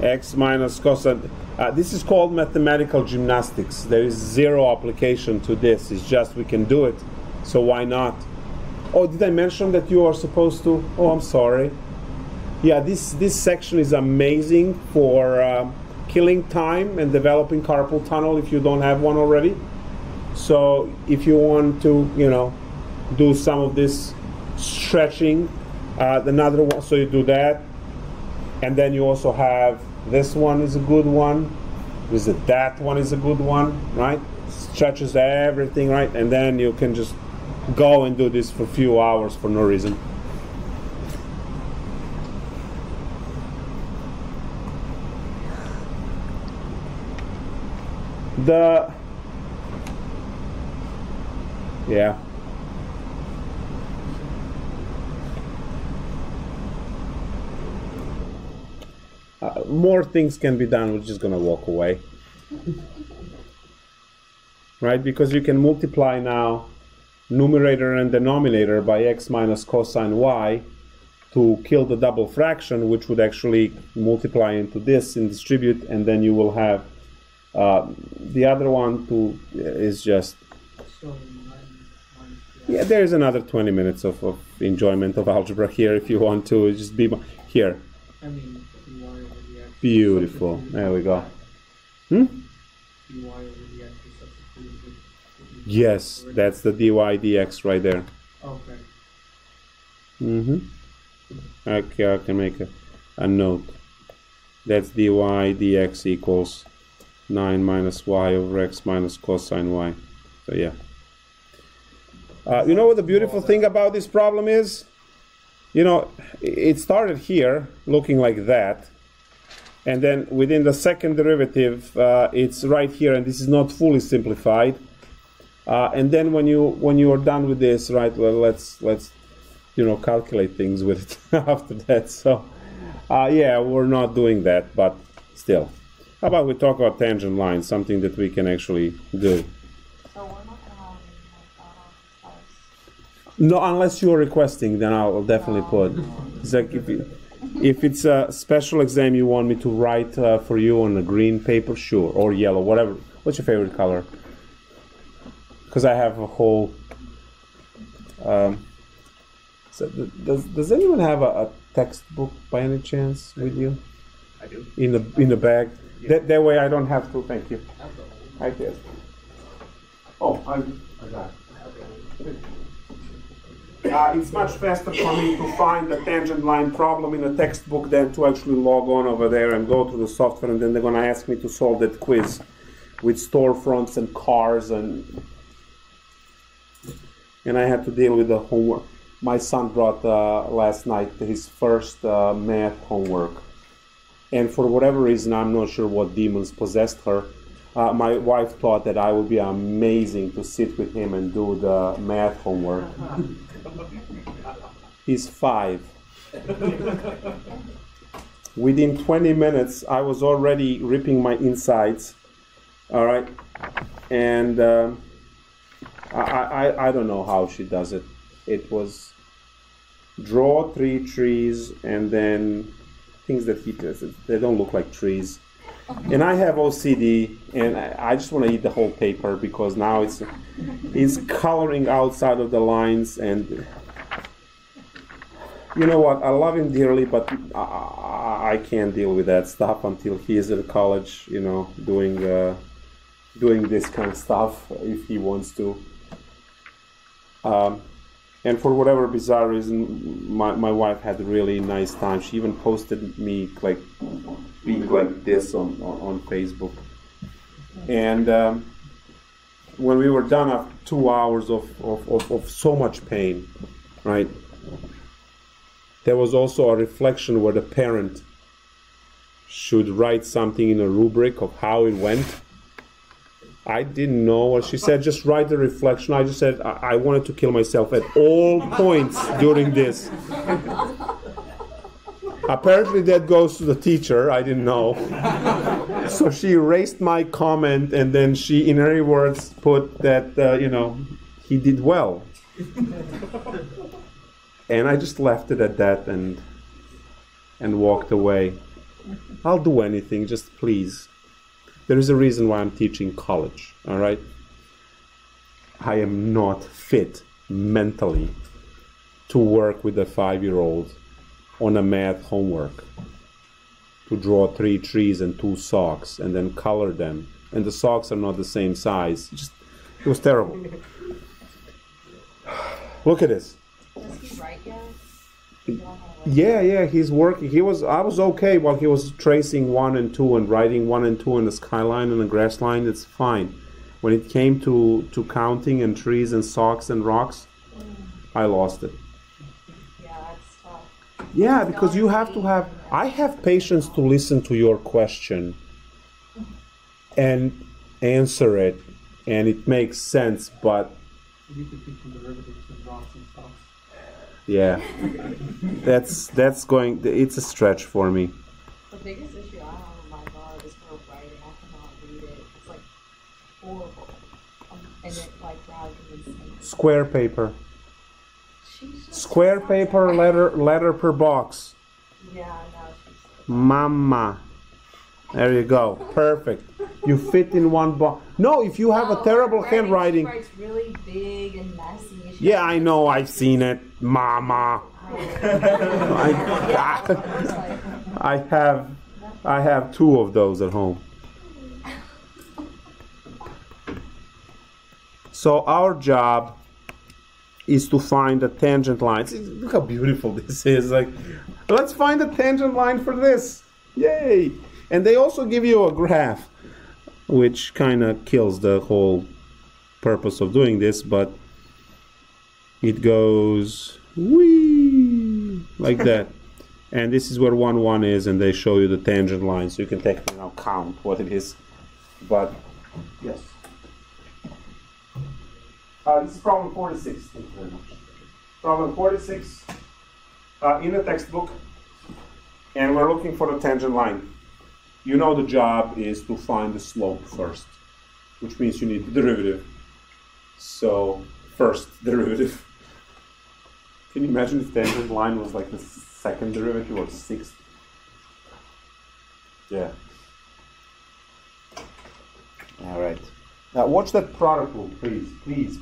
X minus cosine. This is called mathematical gymnastics. There is zero application to this. It's just we can do it. So why not? Oh, did I mention that you are supposed to? Oh, I'm sorry. Yeah, this section is amazing for killing time and developing carpal tunnel if you don't have one already. So if you want to, do some of this stretching, another one, so you do that, and then you also have this one is a good one. That one is a good one, right? Stretches everything, right? And then you can just go and do this for a few hours for no reason. more things can be done. We're just going to walk away. Right? Because you can multiply now numerator and denominator by x minus cosine y to kill the double fraction, which would actually multiply into this and distribute, and then you will have the other one is just... Yeah, there's another 20 minutes of enjoyment of algebra here if you want to. Just be here. I mean, dy over dx. Beautiful. There we go. Dy over dx is substituted with... Yes, that's the dy dx right there. Okay. Okay, I can make a note. That's dy dx equals 9 minus y over x minus cosine y. So yeah. You know what the beautiful thing about this problem is? You know, it started here looking like that, and then within the second derivative it's right here, and this is not fully simplified. And then when you are done with this, right? Well, let's calculate things with it after that. So yeah, we're not doing that, but still. How about we talk about tangent lines, something that we can actually do? So we're not gonna have No, unless you're requesting, then I'll definitely put. It's like if it's a special exam you want me to write for you on a green paper, sure, or yellow, whatever. What's your favorite color? Because I have a whole. So does anyone have a textbook by any chance with you? I do. In the bag. Yeah. That way I don't have to. Thank you. I guess. Oh, I got it. It's much faster for me to find the tangent line problem in a textbook than to actually log on over there and go to the software, and then they're going to ask me to solve that quiz with storefronts and cars, and I had to deal with the homework. My son brought last night his first math homework, and for whatever reason, I'm not sure what demons possessed her. My wife thought that I would be amazing to sit with him and do the math homework. He's 5. Within 20 minutes, I was already ripping my insides. All right, and I don't know how she does it. It was draw 3 trees and then things that he does. They don't look like trees. And I have OCD, and I just want to eat the whole paper because now it's coloring outside of the lines, and you know what? I love him dearly, but I can't deal with that stuff until he is at college, you know, doing this kind of stuff if he wants to. And for whatever bizarre reason, my wife had a really nice time. She even posted me like being like this on Facebook. And when we were done after 2 hours of so much pain, right? There was also a reflection where the parent should write something in a rubric of how it went. I didn't know what she said. Just write the reflection. I just said I wanted to kill myself at all points during this. Apparently that goes to the teacher. I didn't know. So she erased my comment, and then she, in her words, put that he did well. And I just left it at that and walked away. I'll do anything, just please. There is a reason why I'm teaching college, all right? I am not fit mentally to work with a 5-year-old on a math homework, to draw 3 trees and 2 socks and then color them. And the socks are not the same size. It was terrible. Look at this. Does he write yet? Yeah, he's working. I was okay while he was tracing 1 and 2 and writing 1 and 2 on the skyline and the grass line. It's fine. When it came to counting and trees and socks and rocks, I lost it. Yeah, that's tough. Yeah, because you have to have... I have patience to listen to your question and answer it, and it makes sense, but... You could teach them derivatives and rocks and stuff. Yeah, that's going. It's a stretch for me. The biggest issue I have with my daughter is her writing. I cannot read it. It's like horrible. And it like drives me insane. Square paper. She's just Square paper, letter per box. Yeah, I know. She's Mama. There you go. Perfect. You fit in one box. No, if you have a terrible handwriting. She writes really big and messy. Yeah, I know. I've seen it. Mama. I have 2 of those at home. So our job is to find the tangent lines. Look how beautiful this is. Like, let's find a tangent line for this. Yay! And they also give you a graph, which kind of kills the whole purpose of doing this, but it goes whee, like that. And this is where 1, 1 is, and they show you the tangent line, so you can take, count what it is. But, yes. This is problem 46. Thank you very much. Problem 46 in the textbook, and we're looking for the tangent line. You know the job is to find the slope first, which means you need the derivative. So, first derivative. Can you imagine if the tangent line was like the second derivative or 6th? Yeah. All right. Now watch that product rule, please.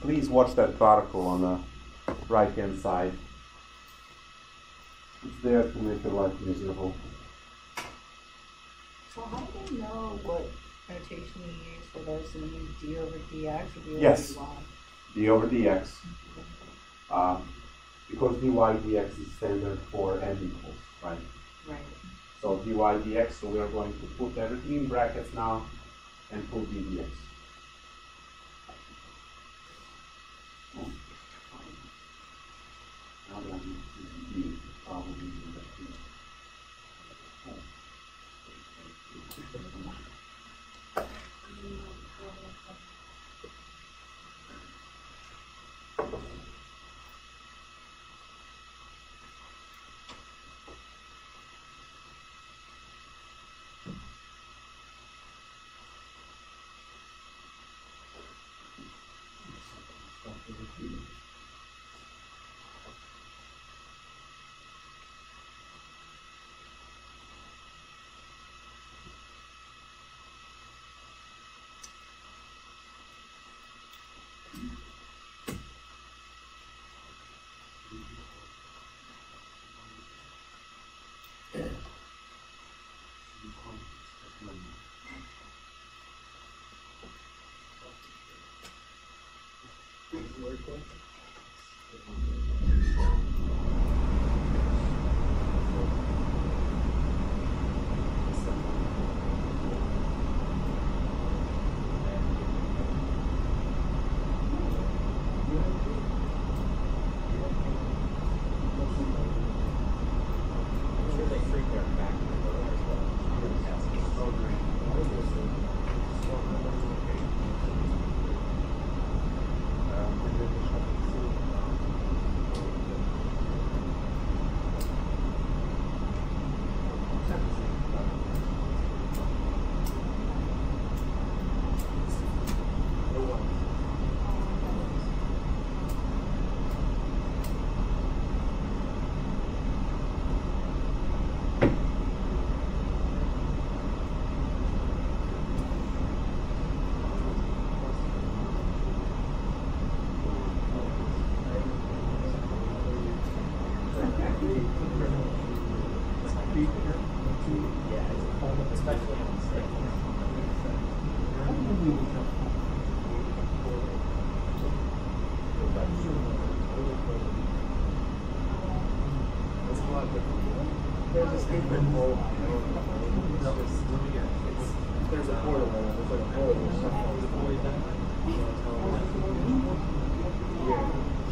Please watch that product rule on the right-hand side. It's there to make your life miserable. So how do they know what notation you use for this? Do you use d over dx or d over Yes. dy? D over dx. Because dy dx is standard for n equals, right? Right. So dy dx, so we are going to put everything in brackets now and put d dx. Now that I'm using d, probably There's a statement hole. There's a portal. There's like a portal.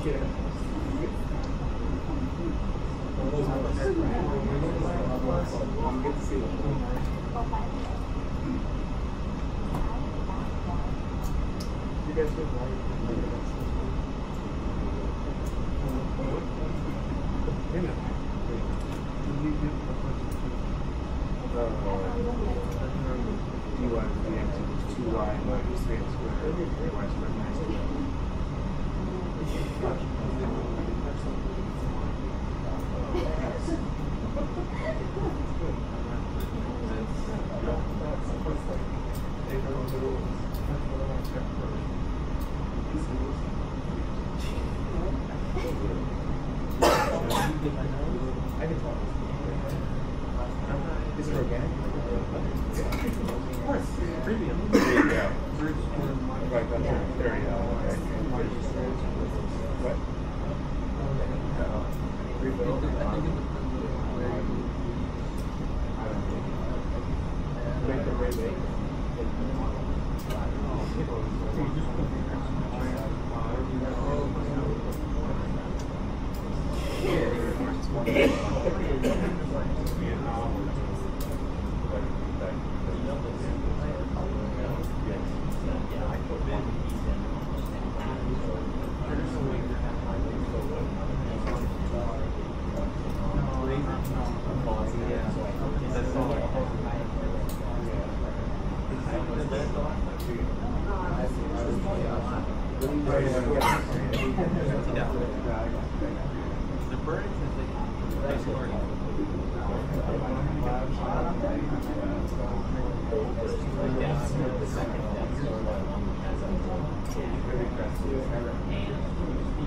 Yeah. You guys good? Is it organic? Of course. Premium. Yeah. Like that's very what?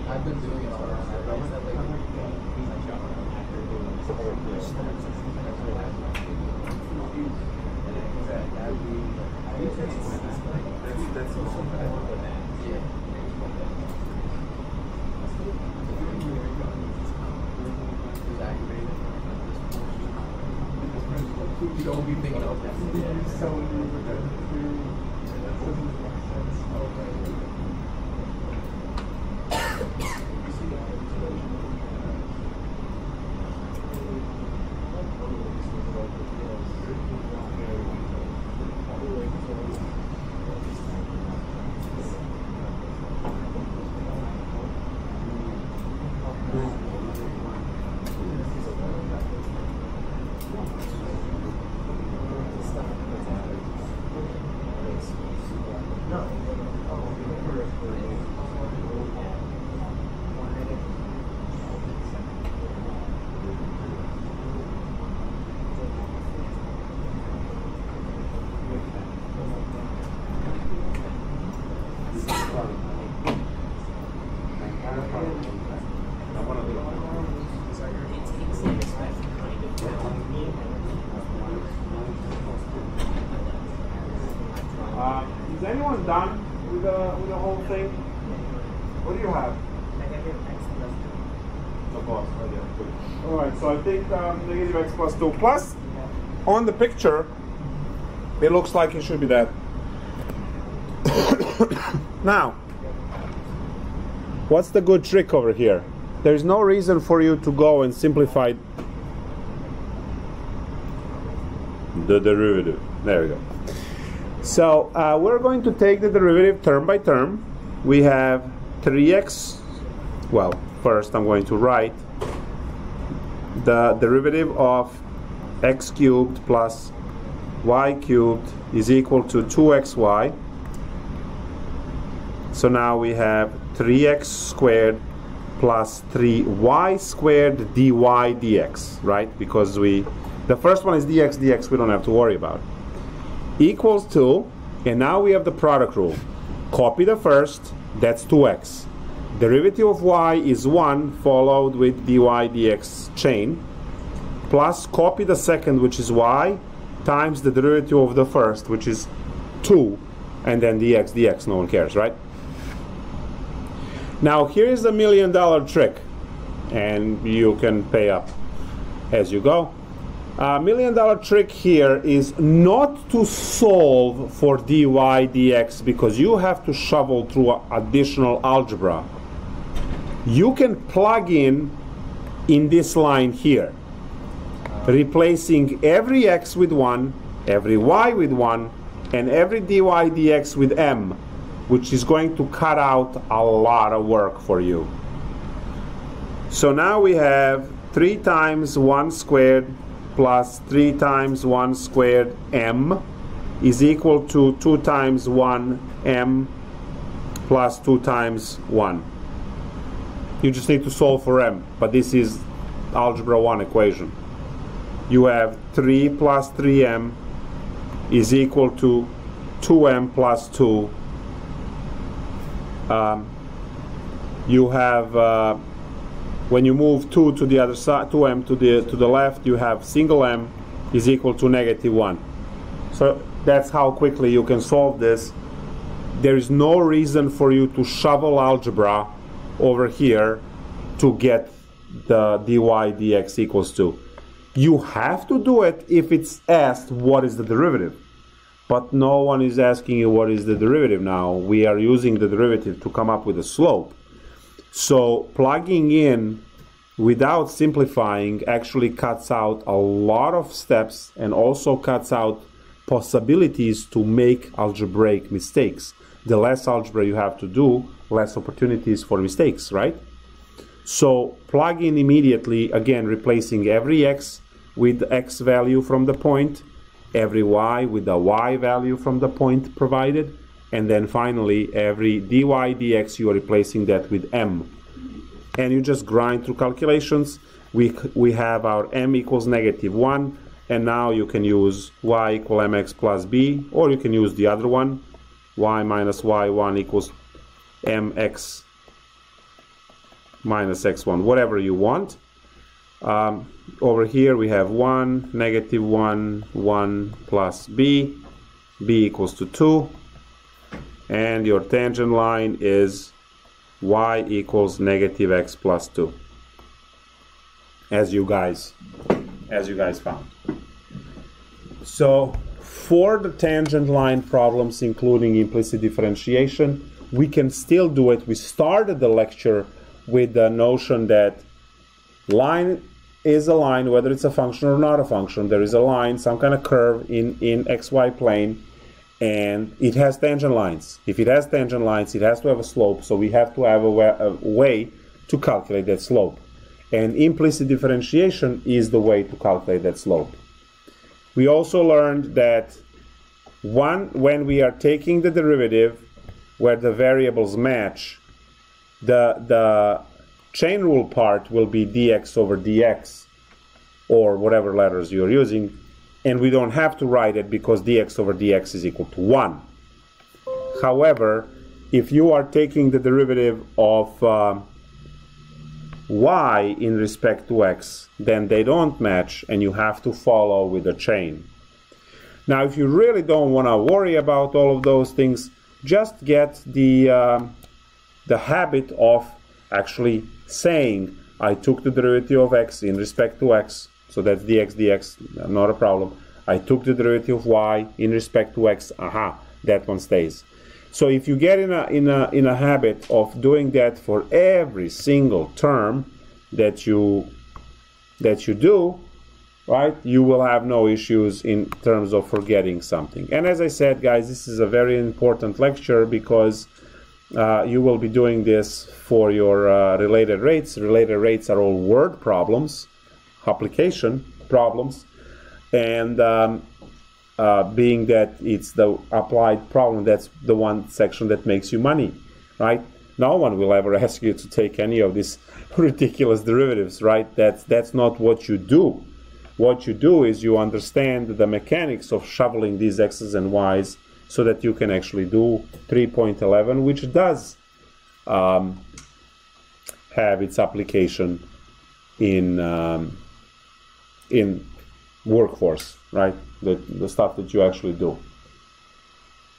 I've been doing it all you don't be thinking of that. Is anyone done with the whole thing? What do you have? Negative x plus 2. Alright, so I think negative x plus 2 plus. On the picture, it looks like it should be that. Now, what's the good trick over here? There's no reason for you to go and simplify the derivative. There we go. So we're going to take the derivative term by term. We have 3x. Well, first I'm going to write the derivative of x cubed plus y cubed is equal to 2xy. So now we have 3x squared plus 3y squared dy dx, right? Because the first one is dx, we don't have to worry about. Equals to, and now we have the product rule. Copy the first, that's 2x. Derivative of y is 1 followed with dy dx chain, plus copy the second, which is y, times the derivative of the first, which is 2, and then dx, no one cares, right? Now here is the $1 million trick, and you can pay up as you go. $1 million trick here is not to solve for dy dx because you have to shovel through additional algebra. You can plug in this line here, replacing every x with 1, every y with 1, and every dy dx with m, which is going to cut out a lot of work for you. So now we have 3 times 1 squared plus 3 times 1 squared m is equal to 2 times 1m plus 2 times 1. You just need to solve for m, but this is algebra 1 equation. You have 3 plus 3m is equal to 2m plus 2. You have when you move 2 to the other side, 2m to the left, you have single m is equal to negative 1. So that's how quickly you can solve this. There is no reason for you to shovel algebra over here to get the dy dx equals 2. You have to do it if it's asked what is the derivative. But no one is asking you what is the derivative now. We are using the derivative to come up with a slope. So plugging in without simplifying actually cuts out a lot of steps and also cuts out possibilities to make algebraic mistakes. The less algebra you have to do, less opportunities for mistakes, right? So plug in immediately, again replacing every x with the x value from the point, every y with the y value from the point provided, and then finally every dy dx you are replacing that with m. And you just grind through calculations. We have our m equals negative 1, and now you can use y equal mx plus b, or you can use the other one, y minus y1 equals mx minus x1, whatever you want. Over here we have 1, negative 1, 1 plus b, b equals to 2, and your tangent line is y equals negative x plus 2, as you guys found. So for the tangent line problems, including implicit differentiation, we can still do it. We started the lecture with the notion that line is a line, whether it's a function or not a function. There is a line, some kind of curve in xy plane, and it has tangent lines. If it has tangent lines, it has to have a slope, so we have to have a way to calculate that slope. And implicit differentiation is the way to calculate that slope. We also learned that when we are taking the derivative where the variables match, the chain rule part will be dx over dx, or whatever letters you're using, and we don't have to write it because dx over dx is equal to 1. However, if you are taking the derivative of y in respect to x, then they don't match and you have to follow with a chain. Now, if you really don't want to worry about all of those things, just get the habit of actually saying, I took the derivative of x in respect to x, so that's dx, not a problem. I took the derivative of y in respect to x, that one stays. So if you get in a habit of doing that for every single term that you do, right, you will have no issues in terms of forgetting something. And as I said, guys, this is a very important lecture because you will be doing this for your related rates. Related rates are all word problems, application problems, and being that it's the applied problem, that's the one section that makes you money, right? No one will ever ask you to take any of these ridiculous derivatives, right? That's not what you do. What you do is you understand the mechanics of shoveling these x's and y's so that you can actually do 3.11, which does have its application in workforce, right? The stuff that you actually do.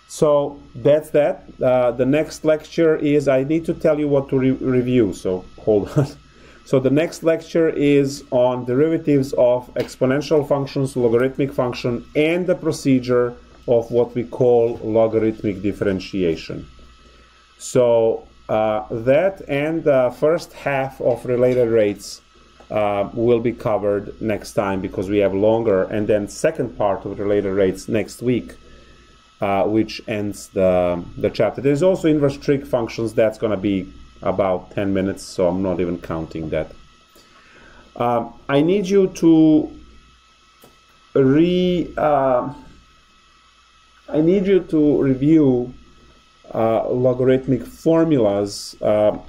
So that's that. The next lecture is, I need to tell you what to review, so hold on. So the next lecture is on derivatives of exponential functions, logarithmic function, and the procedure of what we call logarithmic differentiation. So that and the first half of related rates will be covered next time because we have longer, and then second part of related rates next week, which ends the chapter. There's also inverse trig functions. That's going to be about 10 minutes, so I'm not even counting that. I need you to I need you to review logarithmic formulas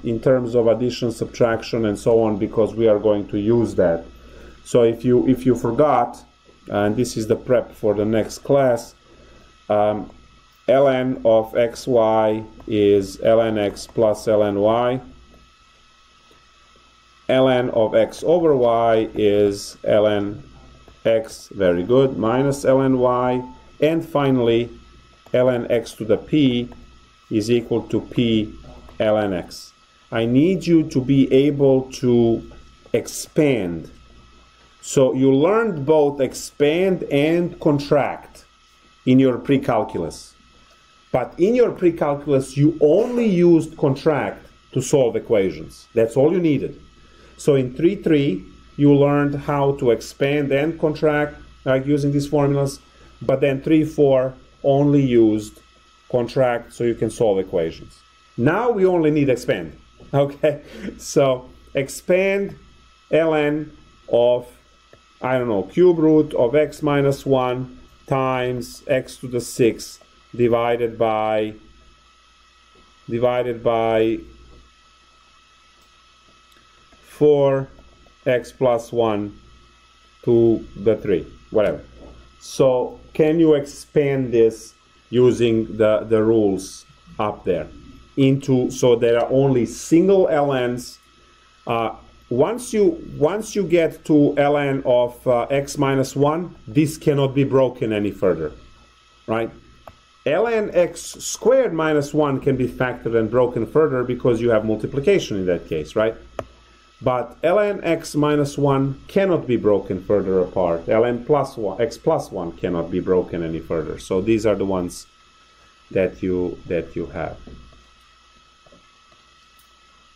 in terms of addition, subtraction, and so on, because we are going to use that. So if you forgot, and this is the prep for the next class, ln of xy is ln x plus ln y. Ln of x over y is ln x, very good, minus ln y. And finally, ln x to the p is equal to p ln x. I need you to be able to expand. So you learned both expand and contract in your pre-calculus. But in your pre-calculus, you only used contract to solve equations. That's all you needed. So in 3.3, you learned how to expand and contract using these formulas. But then 3.4 only used contract so you can solve equations. Now we only need expand. Okay, so expand ln of, I don't know, cube root of x minus 1 times x to the 6 divided by 4x plus 1 to the 3, whatever. So can you expand this using the rules up there into, so there are only single ln's. Once you get to ln of x minus 1, this cannot be broken any further, right? Ln x squared minus 1 can be factored and broken further because you have multiplication in that case, right? But ln x minus 1 cannot be broken further apart. Ln plus 1, x plus 1 cannot be broken any further. So these are the ones that you have.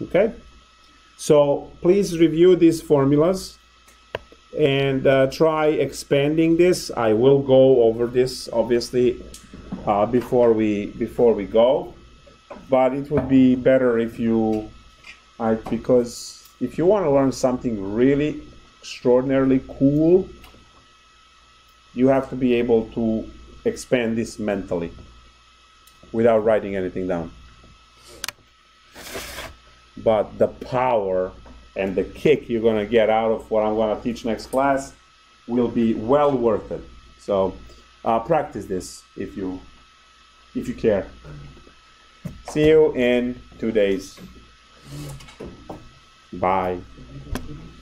Okay? So please review these formulas and try expanding this. I will go over this obviously before we go, but it would be better if you, because if you want to learn something really extraordinarily cool, you have to be able to expand this mentally without writing anything down. But the power and the kick you're going to get out of what I'm going to teach next class will be well worth it. So practice this if you care. See you in 2 days. Bye.